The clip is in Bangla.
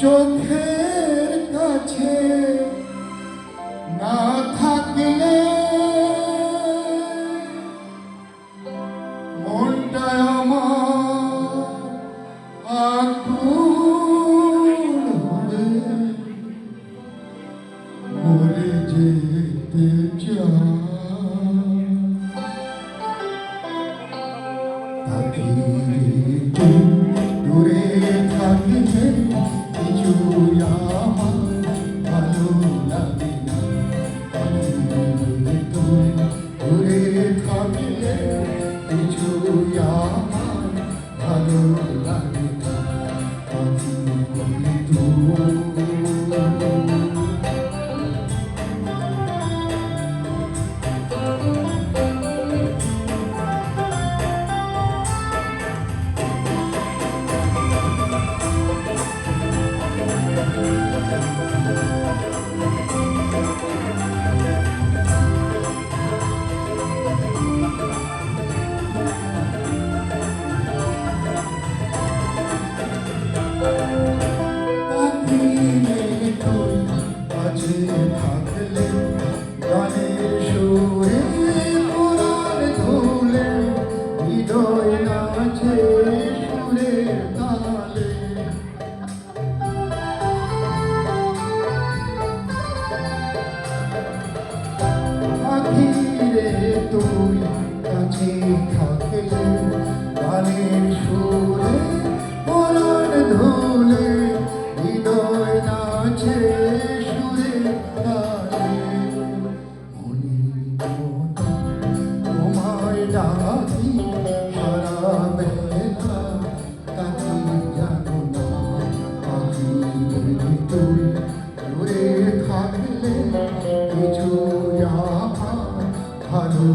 চোখের কাছে না থাকলে মনটা আমার আকুল হবে, মরে যেতে চাই। দূরে থাকলে কিছু আমার ভালো লাগে না, দূরে থাকলে কিছু আমার ভালো লাগে না। থাকলে গানের সুরে কোরআন ধুলে হৃদয় নাচে সুরের তালে। আখিরে তুই কাছে থাকলে গানের সুরে কোরআন ধুলে হৃদয় নাচে ডাকি সারা বেলা তাকে জানো না, পাখি তুই দূরে থাকলে কিছু আমার ভালো